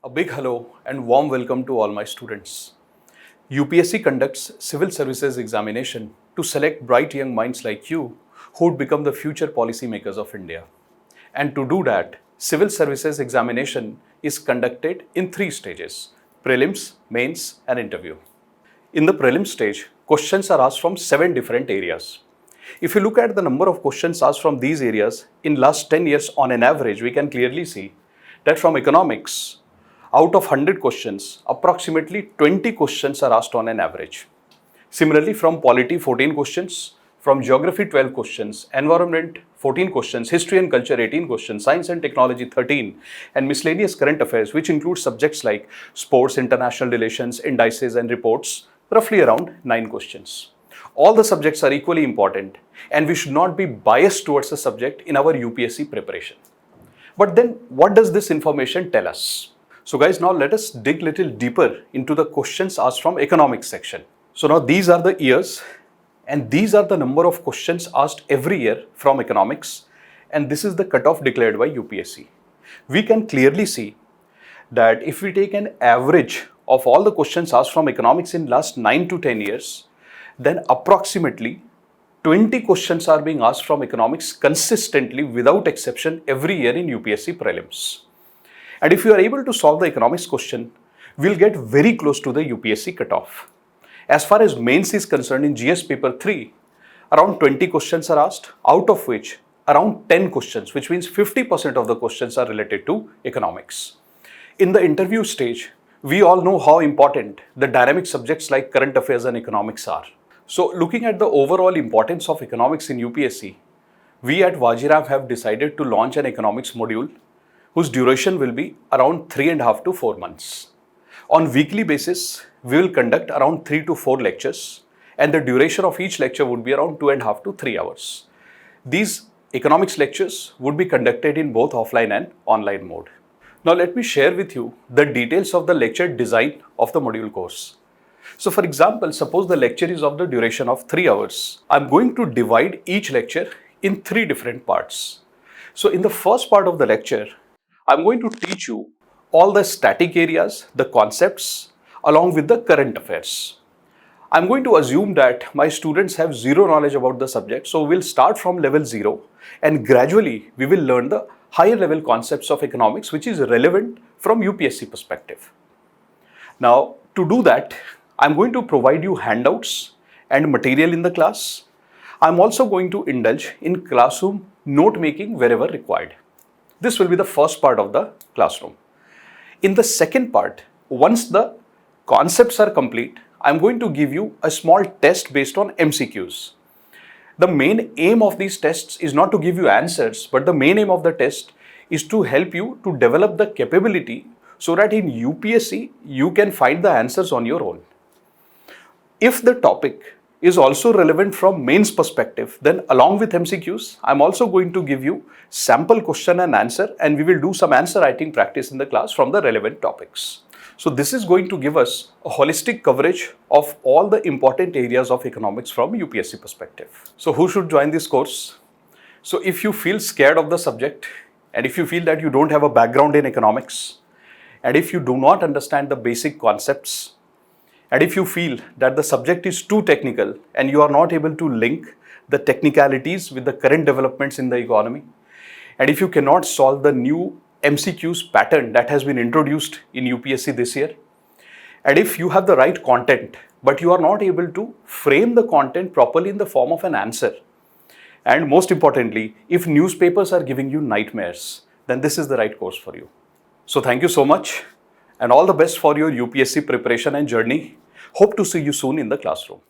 A big hello and warm welcome to all my students. UPSC conducts civil services examination to select bright young minds like you who would become the future policymakers of India. And to do that, civil services examination is conducted in three stages: prelims, mains and interview. In the prelim stage, questions are asked from 7 different areas. If you look at the number of questions asked from these areas in last 10 years on an average, we can clearly see that from economics, out of 100 questions, approximately 20 questions are asked on an average. Similarly, from polity, 14 questions, from geography, 12 questions, environment, 14 questions, history and culture, 18 questions, science and technology, 13, and miscellaneous current affairs, which includes subjects like sports, international relations, indices, and reports, roughly around 9 questions. All the subjects are equally important, and we should not be biased towards the subject in our UPSC preparation. But then, what does this information tell us? So guys, now let us dig little deeper into the questions asked from economics section. So now these are the years and these are the number of questions asked every year from economics, and this is the cutoff declared by UPSC. We can clearly see that if we take an average of all the questions asked from economics in last 9 to 10 years, then approximately 20 questions are being asked from economics consistently without exception every year in UPSC prelims. And if you are able to solve the economics question, we'll get very close to the UPSC cutoff. As far as mains is concerned, in GS paper 3, around 20 questions are asked, out of which around 10 questions, which means 50% of the questions are related to economics. In the interview stage, we all know how important the dynamic subjects like current affairs and economics are. So looking at the overall importance of economics in UPSC, we at Vajiram have decided to launch an economics module whose duration will be around 3.5 to 4 months. On weekly basis, we will conduct around 3 to 4 lectures, and the duration of each lecture would be around 2.5 to 3 hours. These economics lectures would be conducted in both offline and online mode. Now let me share with you the details of the lecture design of the module course. So for example, suppose the lecture is of the duration of 3 hours. I'm going to divide each lecture in 3 different parts. So in the first part of the lecture, I'm going to teach you all the static areas, the concepts, along with the current affairs. I'm going to assume that my students have zero knowledge about the subject, so we'll start from level 0 and gradually we will learn the higher level concepts of economics which is relevant from UPSC perspective. Now, to do that, I'm going to provide you handouts and material in the class. I'm also going to indulge in classroom note making wherever required. This will be the first part of the classroom. In the second part, once the concepts are complete, I'm going to give you a small test based on MCQs. The main aim of these tests is not to give you answers, but the main aim of the test is to help you to develop the capability so that in UPSC, you can find the answers on your own. If the topic is also relevant from mains perspective, then along with MCQs, I'm also going to give you sample question and answer, and we will do some answer writing practice in the class from the relevant topics. So this is going to give us a holistic coverage of all the important areas of economics from UPSC perspective. So who should join this course? So if you feel scared of the subject, and if you feel that you don't have a background in economics, and if you do not understand the basic concepts, and if you feel that the subject is too technical and you are not able to link the technicalities with the current developments in the economy, and if you cannot solve the new MCQs pattern that has been introduced in UPSC this year, and if you have the right content but you are not able to frame the content properly in the form of an answer, and most importantly, if newspapers are giving you nightmares, then this is the right course for you. So thank you so much and all the best for your UPSC preparation and journey. Hope to see you soon in the classroom.